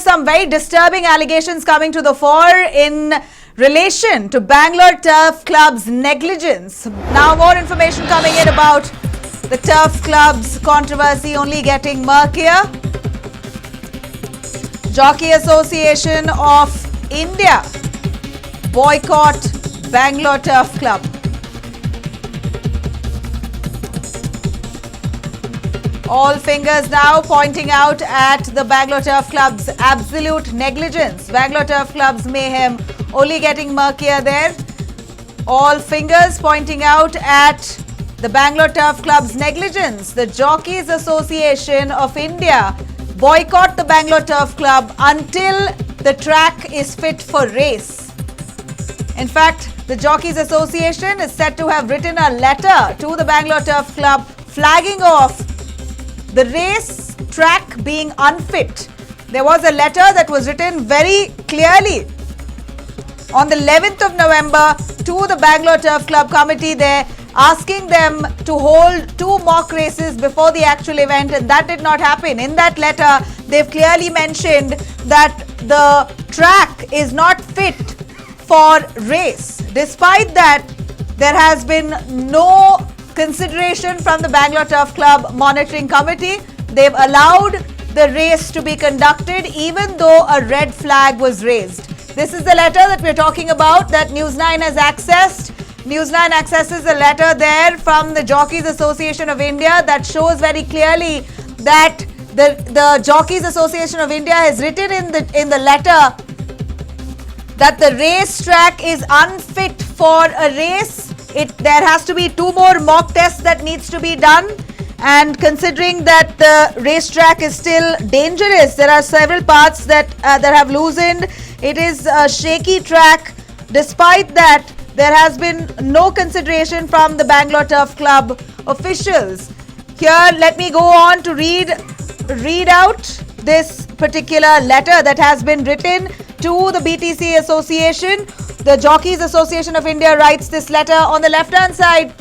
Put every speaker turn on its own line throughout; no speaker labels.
Some very disturbing allegations coming to the fore in relation to Bangalore Turf Club's negligence. Now more information coming in about the Turf Club's controversy only getting murkier. Jockeys Association of India boycott Bangalore Turf Club. All fingers now pointing out at the Bangalore Turf Club's absolute negligence. Bangalore Turf Club's mayhem only getting murkier there. All fingers pointing out at the Bangalore Turf Club's negligence. The Jockeys Association of India boycott the Bangalore Turf Club until the track is fit for race. In fact, the Jockeys Association is said to have written a letter to the Bangalore Turf Club flagging off the race track being unfit. There was a letter that was written very clearly on the 11th of November to the Bangalore Turf Club committee there, asking them to hold 2 mock races before the actual event, and that did not happen. In that letter, they've clearly mentioned that the track is not fit for race. Despite that, there has been no consideration from the Bangalore Turf Club monitoring committee. They've allowed the race to be conducted even though a red flag was raised. This is the letter that we're talking about that News 9 has accessed. News 9 accesses a letter there from the Jockeys Association of India that shows very clearly that the Jockeys Association of India has written in the letter that the racetrack is unfit for a race. There has to be 2 more mock tests that needs to be done, and considering that the racetrack is still dangerous, there are several parts that have loosened. It is a shaky track. Despite that, there has been no consideration from the Bangalore Turf Club officials. Here, let me go on to read out this particular letter that has been written to the BTC Association. The Jockeys Association of India writes this letter. On the left-hand side,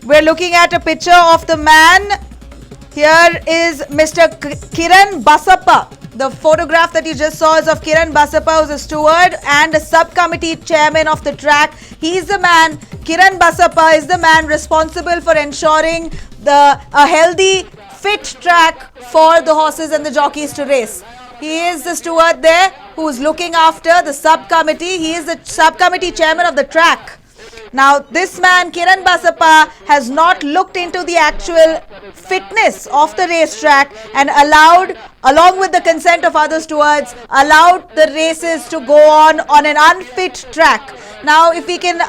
we're looking at a picture of the man. Here is Mr. Kiran Basappa. The photograph that you just saw is of Kiran Basappa, who's a steward and a subcommittee chairman of the track. He's the man, Kiran Basappa is the man responsible for ensuring a healthy, fit track for the horses and the jockeys to race. He is the steward there who's looking after the subcommittee. He is the subcommittee chairman of the track. Now, this man, Kiran Basappa, has not looked into the actual fitness of the racetrack and allowed, along with the consent of other stewards, allowed the races to go on an unfit track. Now, if we can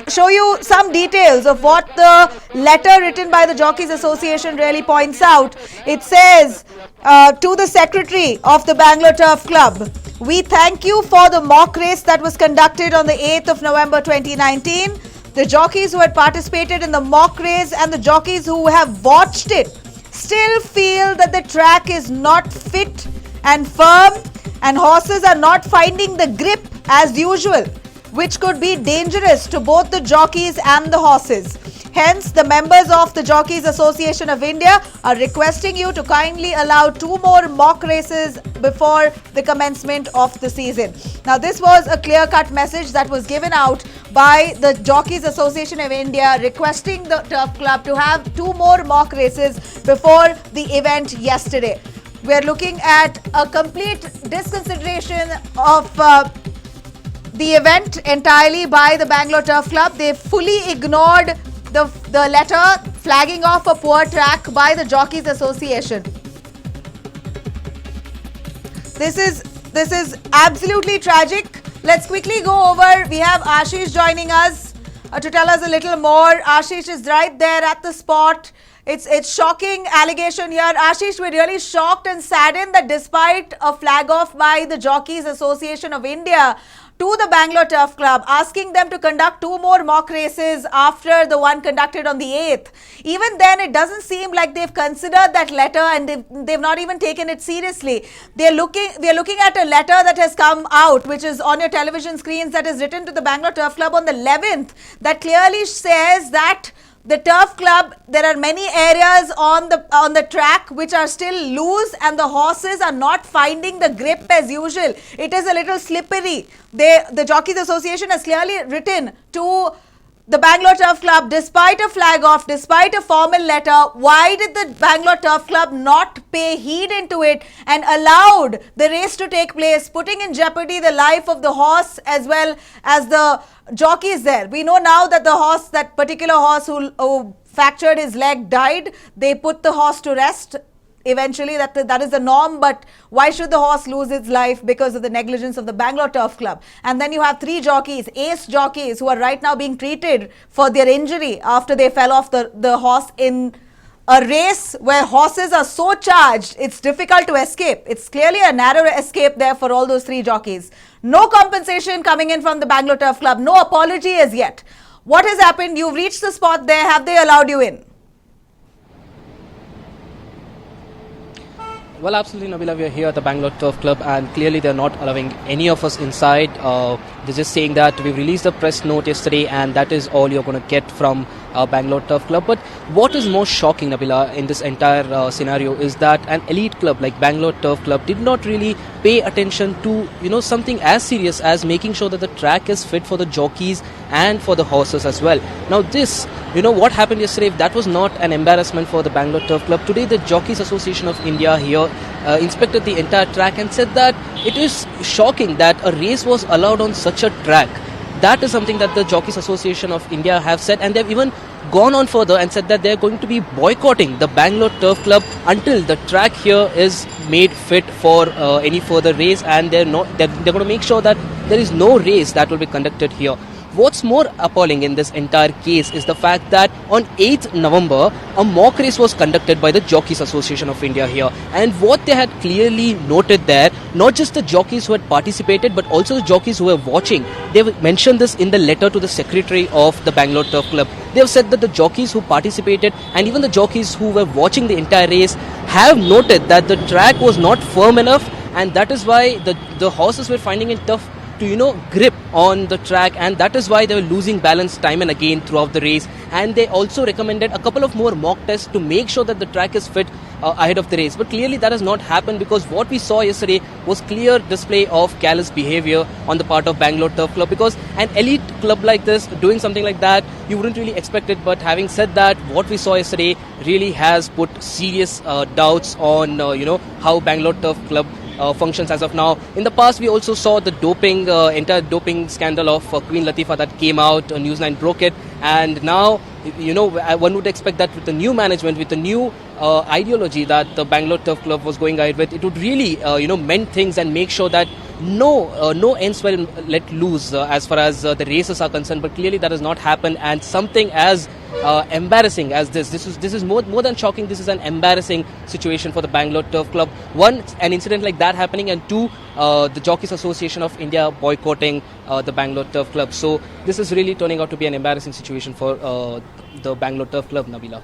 show you some details of what the letter written by the Jockeys Association really points out. It says to the secretary of the Bangalore Turf Club, "We thank you for the mock race that was conducted on the 8th of November 2019. The jockeys who had participated in the mock race and the jockeys who have watched it still feel that the track is not fit and firm and horses are not finding the grip as usual, which could be dangerous to both the jockeys and the horses. Hence, the members of the Jockeys Association of India are requesting you to kindly allow 2 more mock races before the commencement of the season." Now, this was a clear-cut message that was given out by the Jockeys Association of India requesting the Turf Club to have 2 more mock races before the event yesterday. We're looking at a complete disconsideration of the event entirely by the Bangalore Turf Club. They fully ignored the letter flagging off a poor track by the Jockeys Association. This is absolutely tragic. Let's quickly go over. We have Ashish joining us to tell us a little more. Ashish is right there at the spot. It's shocking allegation here. Ashish, we're really shocked and saddened that despite a flag off by the Jockeys Association of India to the Bangalore Turf Club, asking them to conduct 2 more mock races after the one conducted on the 8th. Even then, it doesn't seem like they've considered that letter and they've not even taken it seriously. We are looking at a letter that has come out, which is on your television screens, that is written to the Bangalore Turf Club on the 11th, that clearly says that The turf club, there are many areas on the track which are still loose and the horses are not finding the grip as usual. It is a little slippery. The Jockeys Association has clearly written to the Bangalore Turf Club, despite a flag off, despite a formal letter. Why did the Bangalore Turf Club not pay heed into it and allowed the race to take place, putting in jeopardy the life of the horse as well as the jockeys there? We know now that the horse, that particular horse who fractured his leg, died. They put the horse to rest. Eventually, that is the norm, but why should the horse lose its life because of the negligence of the Bangalore Turf Club? And then you have 3 jockeys, ace jockeys, who are right now being treated for their injury after they fell off the horse in a race where horses are so charged, it's difficult to escape. It's clearly a narrow escape there for all those 3 jockeys. No compensation coming in from the Bangalore Turf Club, no apology as yet. What has happened? You've reached the spot there. Have they allowed you in?
Well, absolutely, Nabila. We are here at the Bangalore Turf Club, and clearly they're not allowing any of us inside. They're just saying that we released a press note yesterday, and that is all you're going to get from Bangalore Turf Club. But what is most shocking, Nabila, in this entire scenario is that an elite club like Bangalore Turf Club did not really pay attention to, something as serious as making sure that the track is fit for the jockeys and for the horses as well. Now this, what happened yesterday, if that was not an embarrassment for the Bangalore Turf Club, today the Jockeys Association of India here inspected the entire track and said that it is shocking that a race was allowed on such a track. That is something that the Jockeys Association of India have said, and they've even gone on further and said that they're going to be boycotting the Bangalore Turf Club until the track here is made fit for any further race, and they're going to make sure that there is no race that will be conducted here. What's more appalling in this entire case is the fact that on 8th November, a mock race was conducted by the Jockeys Association of India here. And what they had clearly noted there, not just the jockeys who had participated, but also the jockeys who were watching. They mentioned this in the letter to the secretary of the Bangalore Turf Club. They have said that the jockeys who participated and even the jockeys who were watching the entire race have noted that the track was not firm enough, and that is why the horses were finding it tough to grip on the track, and that is why they were losing balance time and again throughout the race. And they also recommended a couple of more mock tests to make sure that the track is fit ahead of the race. But clearly that has not happened, because what we saw yesterday was clear display of callous behavior on the part of Bangalore Turf Club, because an elite club like this doing something like that, you wouldn't really expect it. But having said that, what we saw yesterday really has put serious doubts on how Bangalore Turf Club functions as of now. In the past, we also saw the entire doping scandal of Queen Latifah that came out. Newsline broke it, and now one would expect that with the new management, with the new ideology that the Bangalore Turf Club was going ahead with, it would really mend things and make sure that no ends were let loose as far as the races are concerned. But clearly that has not happened, and something as embarrassing as this is more than shocking. This is an embarrassing situation for the Bangalore Turf Club. One, an incident like that happening, and two, the Jockeys Association of India boycotting the Bangalore Turf Club. So this is really turning out to be an embarrassing situation for the Bangalore Turf Club, Nabila.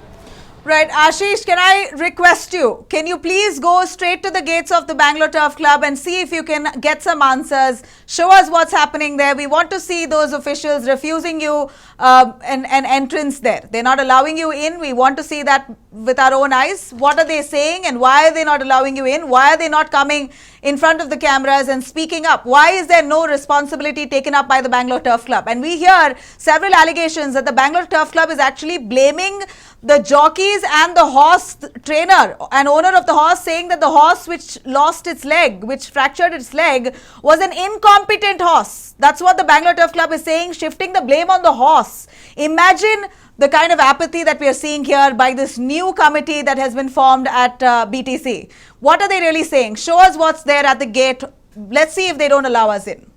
Right, Ashish, can I request you? Can you please go straight to the gates of the Bangalore Turf Club and see if you can get some answers? Show us what's happening there. We want to see those officials refusing you an entrance there. They're not allowing you in. We want to see that with our own eyes. What are they saying, and why are they not allowing you in? Why are they not coming in front of the cameras and speaking up? Why is there no responsibility taken up by the Bangalore Turf Club? And we hear several allegations that the Bangalore Turf Club is actually blaming the jockeys and the horse trainer and owner of the horse, saying that the horse which lost its leg, which fractured its leg, was an incompetent horse. That's what the Bangalore Turf Club is saying, shifting the blame on the horse. Imagine the kind of apathy that we are seeing here by this new committee that has been formed at BTC. What are they really saying? Show us what's there at the gate. Let's see if they don't allow us in.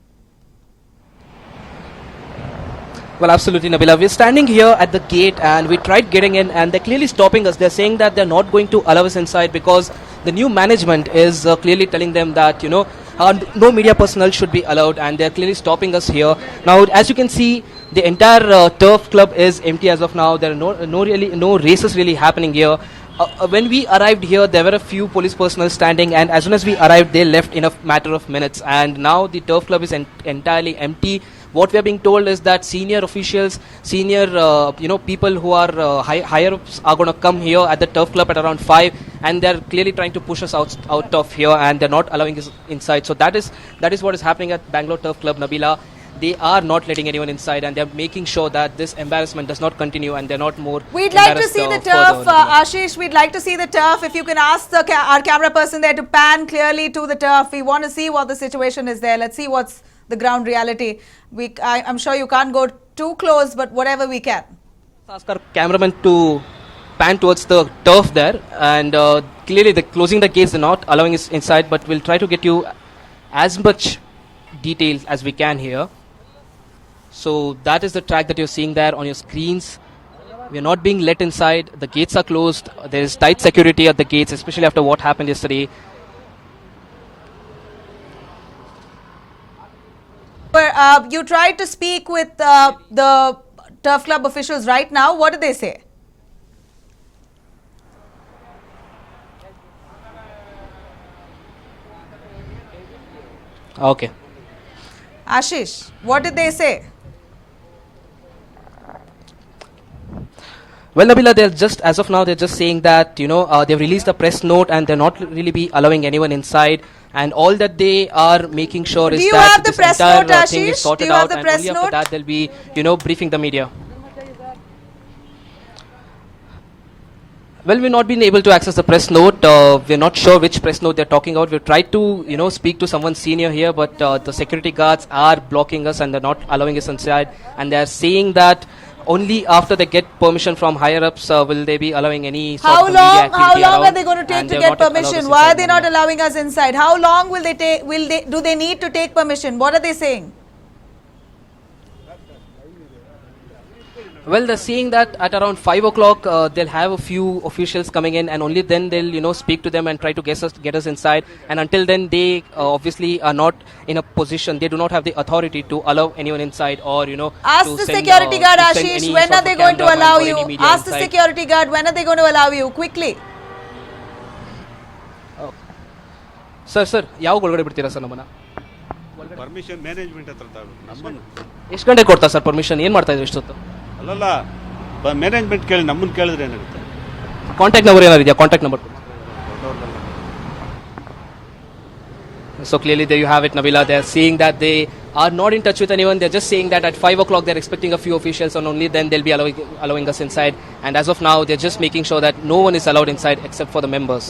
Well, absolutely, Nabila. We're standing here at the gate and we tried getting in, and they're clearly stopping us. They're saying that they're not going to allow us inside because the new management is clearly telling them that, no media personnel should be allowed, and they're clearly stopping us here. Now, as you can see, the entire turf club is empty as of now. There are no races really happening here. When we arrived here, there were a few police personnel standing, and as soon as we arrived, they left in a matter of minutes. And now the turf club is entirely empty. what we are being told is that senior officials, senior people who are higher ups are going to come here at the turf club at around 5, and they're clearly trying to push us out of here, and they're not allowing us inside. So that is what is happening at Bangalore Turf Club, Nabila. They are not letting anyone inside, and they're making sure that this embarrassment does not continue, and they're not more.
We'd like to see the turf, Ashish. We'd like to see the turf. If you can ask our camera person there to pan clearly to the turf. We want to see what the situation is there. Let's see what's the ground reality. I'm sure you can't go too close, but whatever we can.
Ask our cameraman to pan towards the turf there, and clearly they're closing the gates. They're not allowing us inside, but we'll try to get you as much details as we can here. So that is the track that you're seeing there on your screens. We're not being let inside. The gates are closed. There is tight security at the gates, especially after what happened yesterday.
You tried to speak with the turf club officials right now. What did they say?
Okay.
Ashish, what did they say?
Well, Nabila, they're just, as of now, they're just saying that, they've released a press note and they're not really be allowing anyone inside. And all that they are making sure is that this entire thing is sorted out, and only after that they'll be, briefing the media. Well, we've not been able to access the press note. We're not sure which press note they're talking about. We've tried to, speak to someone senior here, but the security guards are blocking us and they're not allowing us inside. And they're saying that only after they get permission from higher ups will they be allowing any sort of media activity.
How long are they going to take to get permission? Why are they not allowing us inside? How long will they take? Do they need to take permission? What are they saying?
Well, they're saying that at around 5 o'clock they'll have a few officials coming in, and only then they'll speak to them and try to get us inside. And until then, they obviously are not in a position. They do not have the authority to allow anyone inside, or
ask the security guard, Ashish, when are they going to allow you? Ask the security guard, when are they going to allow you? Quickly.
Sir, ಯಾವ ಒಳಗಡೆ ಬಿಡ್ತೀರಾ sir ನಮ್ಮನ್ನ?
Permission management ಹತ್ರ ನಮ್ಮನ್ನು
ಎಷ್ಟು ಗಂಟೆ ಕೊಡ್ತಾ sir permission? ಏನು ಮಾಡ್ತಾ ಇದ್ರು ಇಷ್ಟೊತ್ತು?
ಅಲ್ಲಲ್ಲ ಮ್ಯಾನೇಜ್ಮೆಂಟ್ ಕೇಳಿ ನಮ್ಮನ್ನು ಕೇಳಿದ್ರೆ ಏನಾಗುತ್ತೆ?
ಕಾಂಟ್ಯಾಕ್ಟ್ ನಂಬರ್ ಏನಾರು ಇದೆಯಾ? Contact number. So clearly there you have it, Nabila. They are saying that they are not in touch with anyone. They're just saying that at 5 o'clock they're expecting a few officials, and only then they'll be allowing us inside. And as of now, they're just making sure that no one is allowed inside except for the members.